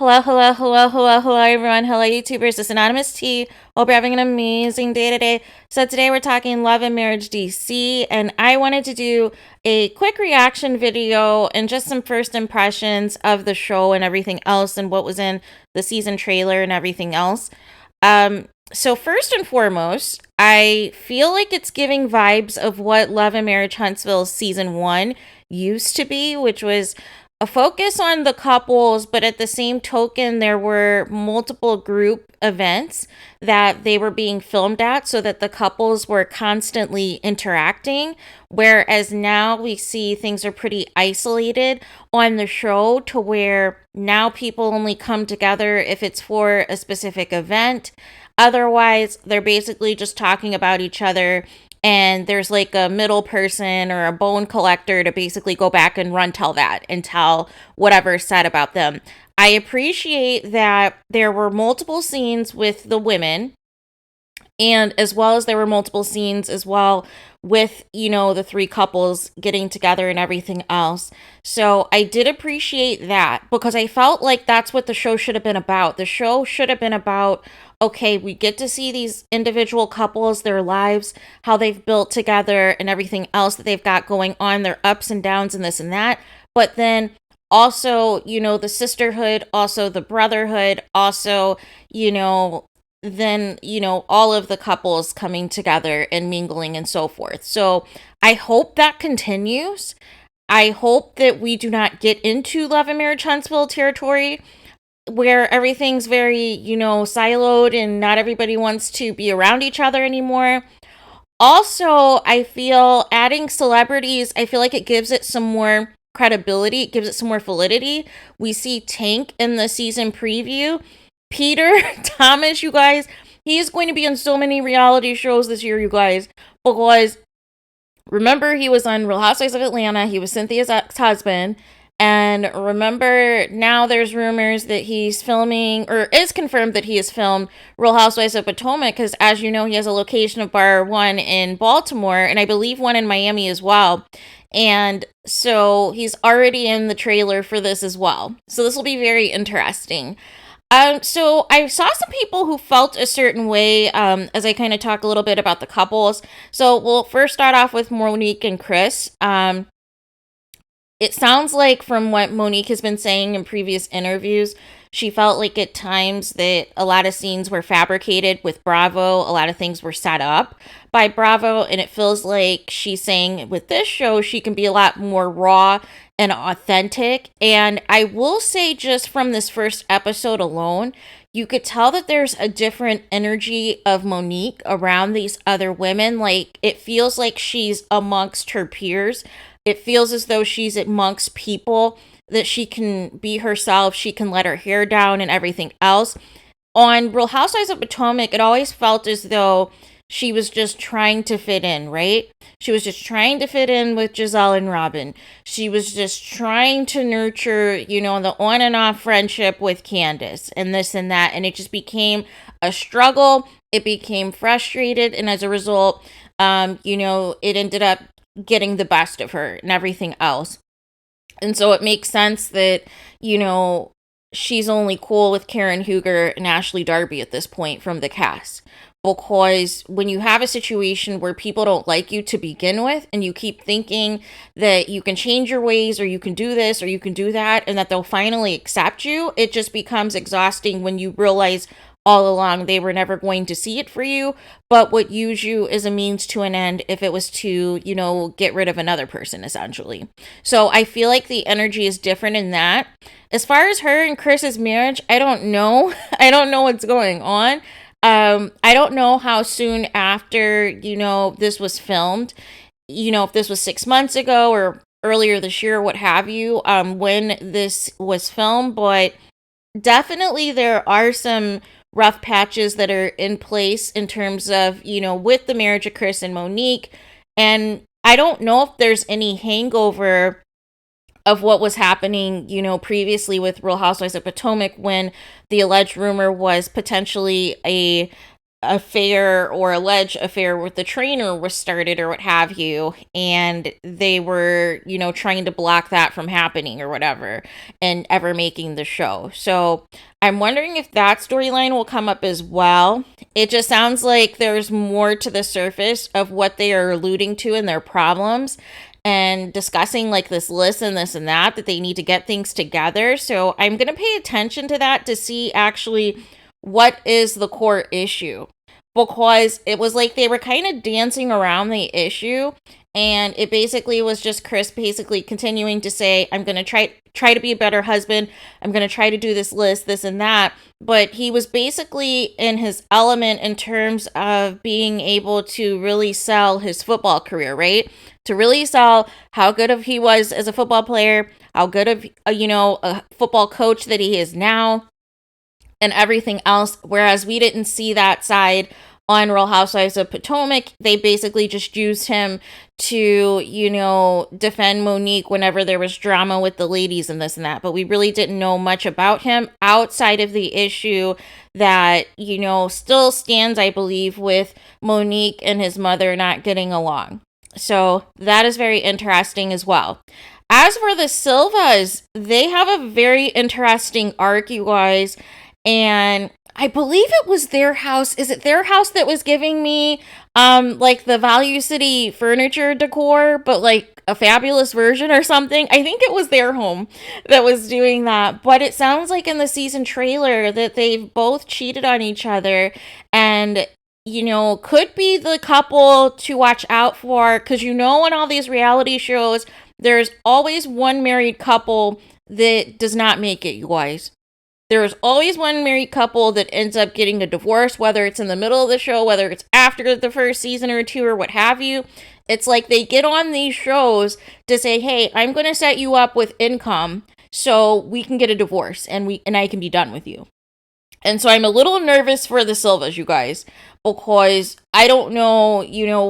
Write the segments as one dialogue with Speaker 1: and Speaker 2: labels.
Speaker 1: Hello, everyone. Hello, YouTubers. This is Anonymous T. Hope you're having an amazing day today. So, today we're talking Love and Marriage DC, and I wanted to do a quick reaction video and just some first impressions of the show and everything else, and what was in the season trailer and everything else. So, first and foremost, I feel like it's giving vibes of what Love and Marriage Huntsville season 1 used to be, which was a focus on the couples, but at the same token, there were multiple group events that they were being filmed at so that the couples were constantly interacting. Whereas now we see things are pretty isolated on the show to where now people only come together if it's for a specific event. Otherwise, they're basically just talking about each other, and there's like a middle person or a bone collector to basically go back and run tell that and tell whatever's said about them. I appreciate that there were multiple scenes with the women, and as well as there were multiple scenes as well with, the three couples getting together and everything else. So I did appreciate that because I felt like that's what the show should have been about. The show should have been about, okay, we get to see these individual couples, their lives, how they've built together and everything else that they've got going on, their ups and downs and this and that. But then also, the sisterhood, also the brotherhood, also, then all of the couples coming together and mingling and so forth. So I hope that continues. I hope that we do not get into Love and Marriage Huntsville territory where everything's very, siloed and not everybody wants to be around each other anymore. Also, I feel adding celebrities, I feel like it gives it some more credibility, it gives it some more validity. We see Tank in the season preview. Peter Thomas, you guys, he's going to be on so many reality shows this year, you guys, because remember, he was on Real Housewives of Atlanta, he was Cynthia's ex-husband, and remember, now there's rumors that he's filming, or is confirmed that he has filmed Real Housewives of Potomac, because as you know, he has a location of bar one in Baltimore, and I believe one in Miami as well. And so he's already in the trailer for this as well. So this will be very interesting. So I saw some people who felt a certain way as I kind of talk a little bit about the couples. So we'll first start off with Monique and Chris. It sounds like from what Monique has been saying in previous interviews, she felt like at times that a lot of scenes were fabricated with Bravo. A lot of things were set up by Bravo. And it feels like she's saying with this show, she can be a lot more raw and authentic. And I will say, just from this first episode alone, you could tell that there's a different energy of Monique around these other women. Like, it feels like she's amongst her peers. It feels as though she's amongst people, that she can be herself, she can let her hair down and everything else. On Real Housewives of Potomac, it always felt as though she was just trying to fit in, right? She was just trying to fit in with Giselle and Robin. She was just trying to nurture, the on and off friendship with Candace and this and that. And it just became a struggle. It became frustrated. And as a result, it ended up getting the best of her and everything else. And so it makes sense that, she's only cool with Karen Huger and Ashley Darby at this point from the cast. Because when you have a situation where people don't like you to begin with, and you keep thinking that you can change your ways, or you can do this, or you can do that, and that they'll finally accept you, it just becomes exhausting when you realize all along they were never going to see it for you, but would use you as a means to an end if it was to, get rid of another person, essentially. So I feel like the energy is different in that. As far as her and Chris's marriage, I don't know. I don't know what's going on. I don't know how soon after, this was filmed, if this was 6 months ago or earlier this year, what have you, when this was filmed, but definitely there are some rough patches that are in place in terms of, with the marriage of Chris and Monique. And I don't know if there's any hangover of what was happening, previously with Real Housewives of Potomac, when the alleged rumor was potentially a affair or alleged affair with the trainer was started or what have you, and they were, trying to block that from happening or whatever and ever making the show. So I'm wondering if that storyline will come up as well. It just sounds like there's more to the surface of what they are alluding to in their problems and discussing like this list and this and that they need to get things together. So I'm going to pay attention to that to see actually what is the core issue, because it was like they were kind of dancing around the issue, and it basically was just Chris basically continuing to say, I'm going to try to be a better husband, I'm going to try to do this list, this and that, but he was basically in his element in terms of being able to really sell his football career, right? To really sell how good of he was as a football player, how good of a football coach that he is now, and everything else, whereas we didn't see that side on Real Housewives of Potomac. They basically just used him to, defend Monique whenever there was drama with the ladies and this and that, but we really didn't know much about him outside of the issue that, still stands, I believe, with Monique and his mother not getting along. So that is very interesting as well. As for the Silvas, they have a very interesting arc, you guys. And I believe it was their house. Is it their house that was giving me like the Value City furniture decor, but like a fabulous version or something? I think it was their home that was doing that. But it sounds like in the season trailer that they've both cheated on each other, and could be the couple to watch out for, because in all these reality shows, there's always one married couple that does not make it, you guys. There is always one married couple that ends up getting a divorce, whether it's in the middle of the show, whether it's after the first season or two or what have you. It's like they get on these shows to say, hey, I'm going to set you up with income so we can get a divorce and I can be done with you. And so I'm a little nervous for the Silvas, you guys, because I don't know,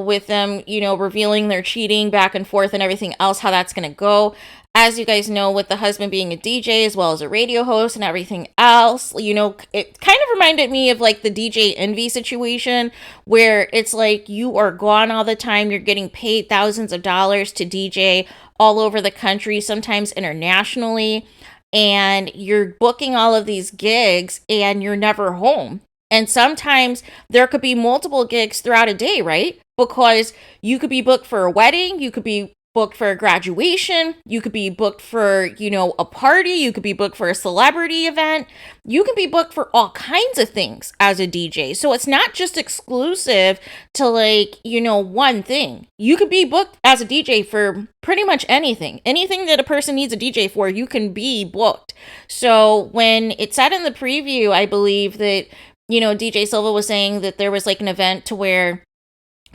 Speaker 1: with them, revealing their cheating back and forth and everything else, how that's going to go. As you guys know, with the husband being a DJ as well as a radio host and everything else, it kind of reminded me of like the DJ Envy situation, where it's like you are gone all the time. You're getting paid thousands of dollars to DJ all over the country, sometimes internationally, and you're booking all of these gigs and you're never home. And sometimes there could be multiple gigs throughout a day, right? Because you could be booked for a wedding, you could be booked for a graduation, you could be booked for, a party, you could be booked for a celebrity event, you can be booked for all kinds of things as a DJ. So it's not just exclusive to like, one thing. You could be booked as a DJ for pretty much anything. Anything that a person needs a DJ for, you can be booked. So when it said in the preview, I believe that, DJ Silva was saying that there was like an event to where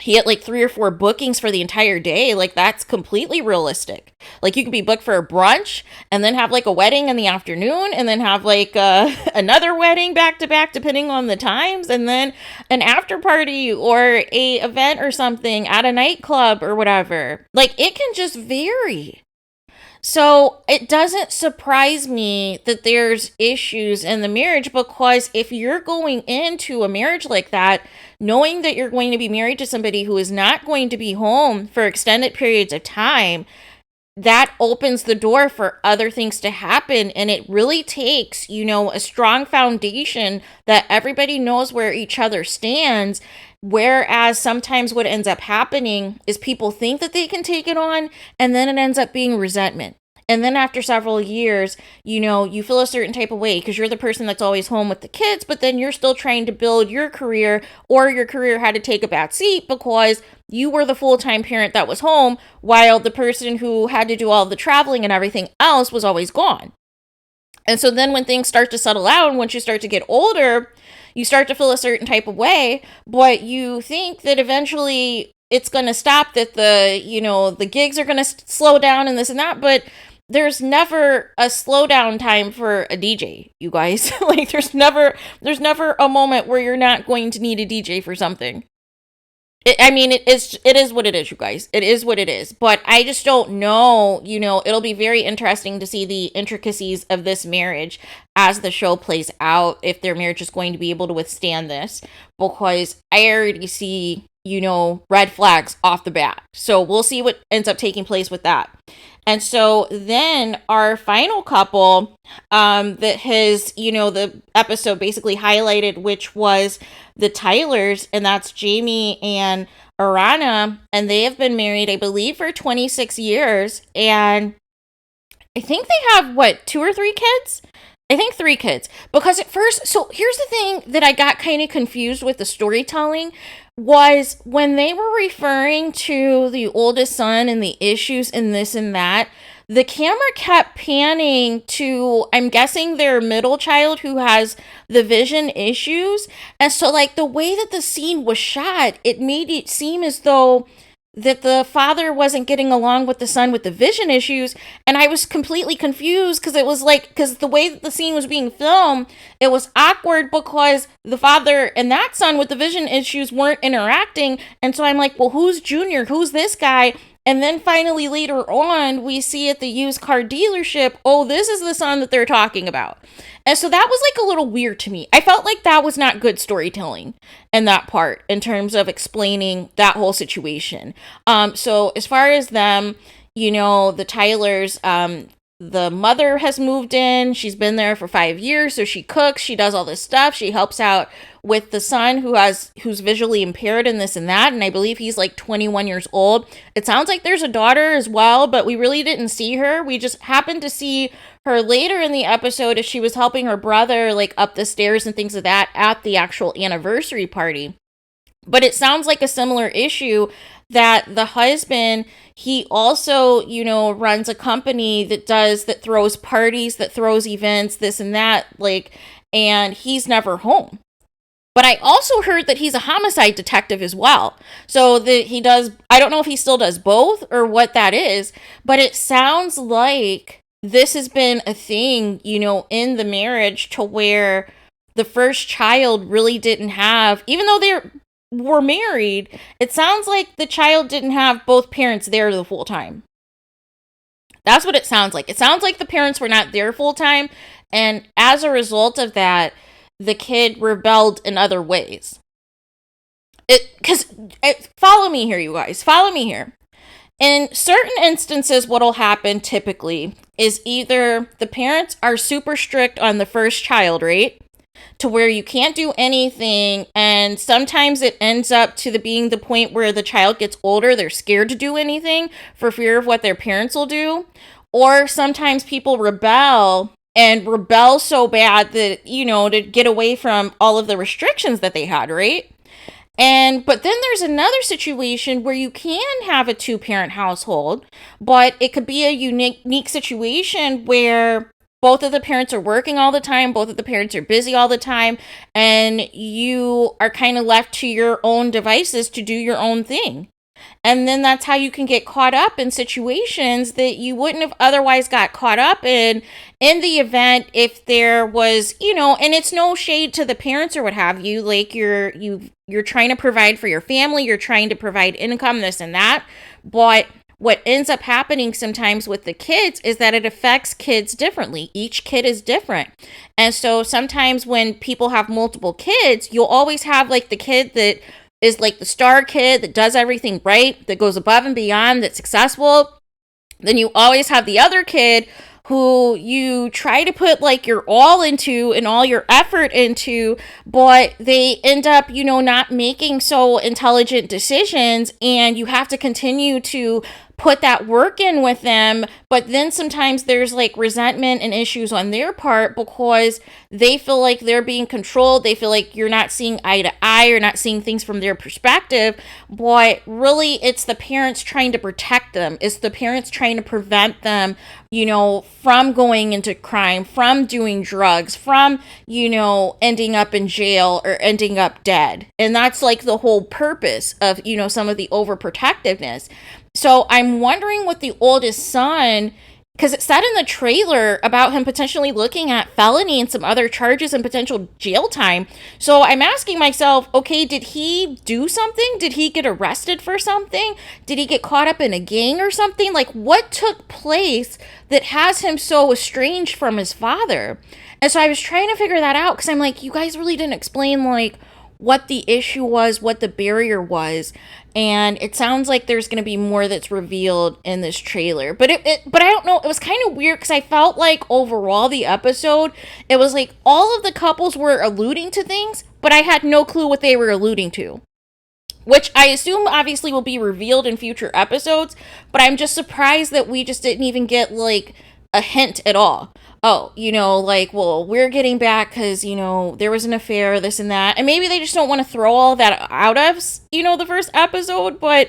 Speaker 1: he had like 3 or 4 bookings for the entire day. Like, that's completely realistic. Like, you could be booked for a brunch and then have like a wedding in the afternoon and then have like another wedding back to back, depending on the times, and then an after party or a event or something at a nightclub or whatever. Like, it can just vary. So it doesn't surprise me that there's issues in the marriage, because if you're going into a marriage like that, knowing that you're going to be married to somebody who is not going to be home for extended periods of time, that opens the door for other things to happen. And it really takes, a strong foundation that everybody knows where each other stands. Whereas sometimes what ends up happening is people think that they can take it on, and then it ends up being resentment. And then after several years, you feel a certain type of way because you're the person that's always home with the kids, but then you're still trying to build your career, or your career had to take a back seat because you were the full-time parent that was home while the person who had to do all the traveling and everything else was always gone. And so then when things start to settle out, once you start to get older, you start to feel a certain type of way, but you think that eventually it's going to stop, that the gigs are going to slow down and this and that, but there's never a slowdown time for a DJ, you guys. Like, there's never a moment where you're not going to need a DJ for something. I mean, it is what it is, you guys. It is what it is. But I just don't know. It'll be very interesting to see the intricacies of this marriage as the show plays out. If their marriage is going to be able to withstand this, because I already see red flags off the bat. So we'll see what ends up taking place with that. And so then our final couple that has, the episode basically highlighted, which was the Tylers, and that's Jamie and Arana. And they have been married, I believe, for 26 years. And I think they have, 2 or 3 kids? I think 3 kids. Because at first, so here's the thing that I got kind of confused with the storytelling, was when they were referring to the oldest son and the issues and this and that, the camera kept panning to, I'm guessing, their middle child who has the vision issues. And so, like, the way that the scene was shot, it made it seem as though that the father wasn't getting along with the son with the vision issues. And I was completely confused because it was like, because the way that the scene was being filmed, it was awkward because the father and that son with the vision issues weren't interacting. And so I'm like, well, who's Junior? Who's this guy? And then finally later on, we see at the used car dealership, oh, this is the son that they're talking about. And so that was like a little weird to me. I felt like that was not good storytelling in that part in terms of explaining that whole situation. So as far as them, the Tylers, the mother has moved in. She's been there for 5 years. So she cooks, she does all this stuff. She helps out with the son who's visually impaired and this and that. And I believe he's like 21 years old. It sounds like there's a daughter as well, but we really didn't see her. We just happened to see her later in the episode as she was helping her brother like up the stairs and things of that at the actual anniversary party. But it sounds like a similar issue that the husband, he also, runs a company that throws parties, that throws events, this and that, like, and he's never home. But I also heard that he's a homicide detective as well. So that he does, I don't know if he still does both or what that is, but it sounds like this has been a thing, in the marriage to where the first child really didn't have, even though they were married, it sounds like the child didn't have both parents there the full time. That's what it sounds like. It sounds like the parents were not there full time. And as a result of that, the kid rebelled in other ways. Follow me here, you guys. Follow me here. In certain instances, what'll happen typically is either the parents are super strict on the first child, right? To where you can't do anything, and sometimes it ends up to being the point where the child gets older, they're scared to do anything for fear of what their parents will do. Or sometimes people rebel so bad that, to get away from all of the restrictions that they had, right? But then there's another situation where you can have a 2-parent household, but it could be a unique situation where both of the parents are working all the time, both of the parents are busy all the time, and you are kind of left to your own devices to do your own thing. And then that's how you can get caught up in situations that you wouldn't have otherwise got caught up in the event if there was, and it's no shade to the parents or what have you, like you're trying to provide for your family, you're trying to provide income, this and that, but what ends up happening sometimes with the kids is that it affects kids differently. Each kid is different. And so sometimes when people have multiple kids, you'll always have like the kid that is like the star kid that does everything right, that goes above and beyond, that's successful. Then you always have the other kid who you try to put like your all into and all your effort into, but they end up, not making so intelligent decisions, and you have to continue to put that work in with them. But then sometimes there's like resentment and issues on their part because they feel like they're being controlled. They feel like you're not seeing eye to eye or not seeing things from their perspective. But really, it's the parents trying to protect them. It's the parents trying to prevent them, from going into crime, from doing drugs, from, ending up in jail or ending up dead. And that's like the whole purpose of, some of the overprotectiveness. So I'm wondering with the oldest son, because it said in the trailer about him potentially looking at felony and some other charges and potential jail time. So I'm asking myself, okay, did he do something? Did he get arrested for something? Did he get caught up in a gang or something? Like, what took place that has him so estranged from his father? And so I was trying to figure that out, because I'm like, you guys really didn't explain, like, what the issue was, what the barrier was. And it sounds like there's going to be more that's revealed in this trailer. But but I don't know, it was kind of weird, because I felt like overall the episode, it was like all of the couples were alluding to things, but I had no clue what they were alluding to. Which I assume obviously will be revealed in future episodes, but I'm just surprised that we just didn't even get like a hint at all. Oh, like, well, we're getting back because, there was an affair, this and that. And maybe they just don't want to throw all that out of, the first episode. But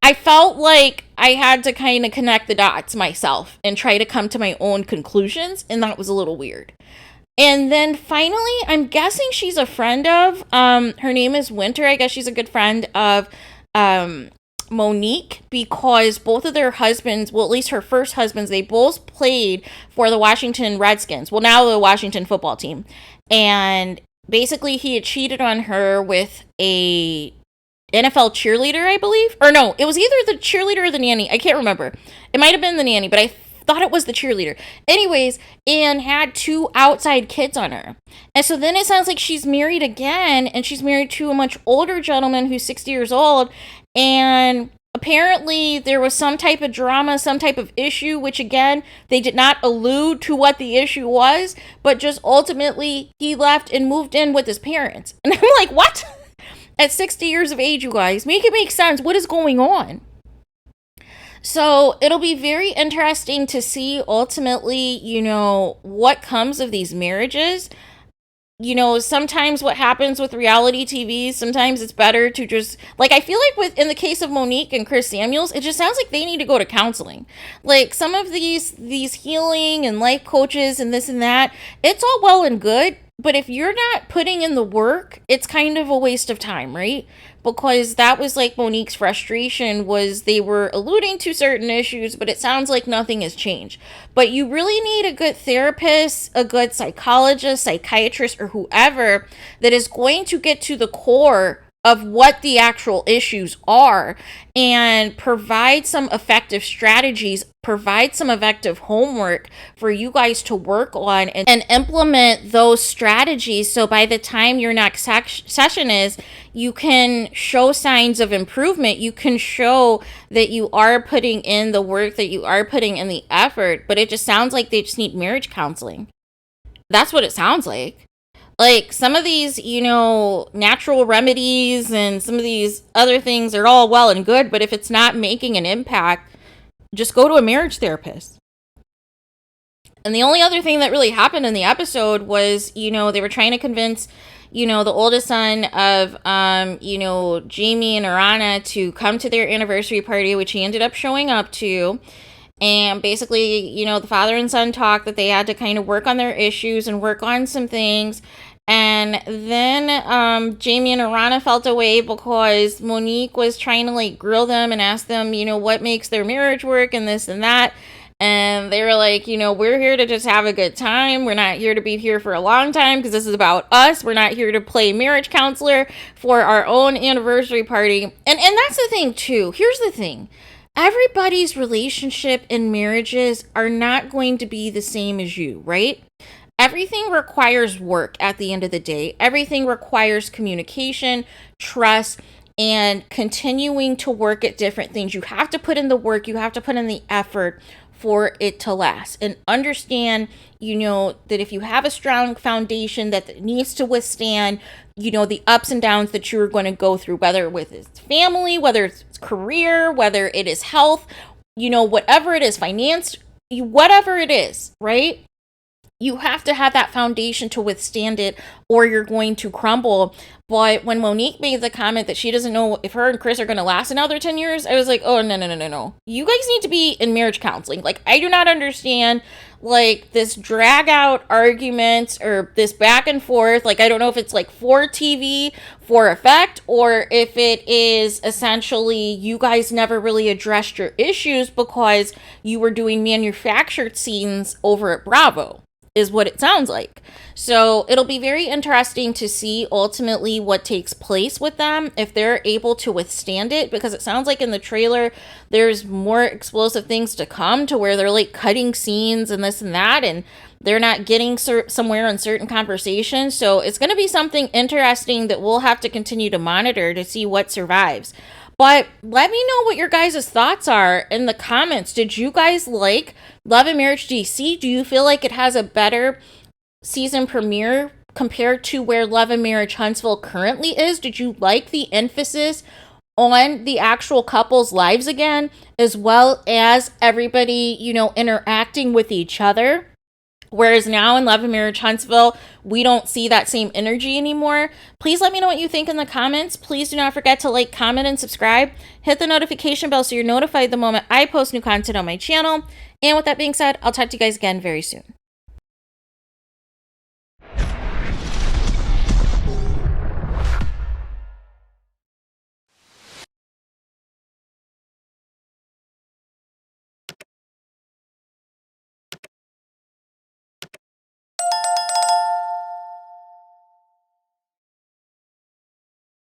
Speaker 1: I felt like I had to kind of connect the dots myself and try to come to my own conclusions. And that was a little weird. And then finally, I'm guessing she's a friend of, her name is Winter. I guess she's a good friend of, Monique, because both of their husbands, well, at least her first husbands, they both played for the Washington Redskins. Well, now the Washington football team. And basically he had cheated on her with a NFL cheerleader, I believe. Or no, it was either the cheerleader or the nanny. I can't remember. It might have been the nanny, but I thought it was the cheerleader. Anyways, and had 2 outside kids on her. And so then it sounds like she's married again, and she's married to a much older gentleman who's 60 years old. And apparently there was some type of drama, some type of issue, which again, they did not allude to what the issue was, but just ultimately he left and moved in with his parents. And I'm like, what? At 60 years of age, you guys, make it make sense. What is going on? So it'll be very interesting to see ultimately, what comes of these marriages. Sometimes what happens with reality TV, sometimes it's better to just, like, I feel like in the case of Monique and Chris Samuels, it just sounds like they need to go to counseling. Like, some of these healing and life coaches and this and that, it's all well and good, but if you're not putting in the work, it's kind of a waste of time, right? Because that was like Monique's frustration, was they were alluding to certain issues, but it sounds like nothing has changed. But you really need a good therapist, a good psychologist, psychiatrist, or whoever that is going to get to the core of what the actual issues are and provide some effective strategies, provide some effective homework for you guys to work on and implement those strategies. So by the time your next session is, you can show signs of improvement. You can show that you are putting in the work, that you are putting in the effort, but it just sounds like they just need marriage counseling. That's what it sounds like. Like, some of these, natural remedies and some of these other things are all well and good, but if it's not making an impact, just go to a marriage therapist. And the only other thing that really happened in the episode was, they were trying to convince, the oldest son of, Jamie and Arana to come to their anniversary party, which he ended up showing up to. And basically, the father and son talked that they had to kind of work on their issues and work on some things. And then Jamie and Arana felt away because Monique was trying to like grill them and ask them, what makes their marriage work and this and that. And they were like, we're here to just have a good time. We're not here to be here for a long time because this is about us. We're not here to play marriage counselor for our own anniversary party. And that's the thing too. Here's the thing. Everybody's relationship and marriages are not going to be the same as you, right? Everything requires work at the end of the day. Everything requires communication, trust, and continuing to work at different things. You have to put in the work. You have to put in the effort for it to last. And understand, that if you have a strong foundation that needs to withstand, the ups and downs that you're going to go through, whether with it's family, whether it's career, whether it is health, whatever it is, finance, whatever it is, right? You have to have that foundation to withstand it, or you're going to crumble. But when Monique made the comment that she doesn't know if her and Chris are going to last another 10 years, I was like, oh, no. You guys need to be in marriage counseling. Like, I do not understand, like, this drag out argument or this back and forth. Like, I don't know if it's like for TV, for effect, or if it is essentially you guys never really addressed your issues because you were doing manufactured scenes over at Bravo, is what it sounds like. So it'll be very interesting to see ultimately what takes place with them, if they're able to withstand it, because it sounds like in the trailer there's more explosive things to come, to where they're like cutting scenes and this and that, and they're not getting somewhere in certain conversations. So it's going to be something interesting that we'll have to continue to monitor to see what survives. But let me know what your guys' thoughts are in the comments. Did you guys like Love and Marriage DC? Do you feel like it has a better season premiere compared to where Love and Marriage Huntsville currently is? Did you like the emphasis on the actual couples' lives again, as well as everybody, interacting with each other? Whereas now in Love and Marriage Huntsville, we don't see that same energy anymore. Please let me know what you think in the comments. Please do not forget to like, comment, and subscribe. Hit the notification bell so you're notified the moment I post new content on my channel. And with that being said, I'll talk to you guys again very soon.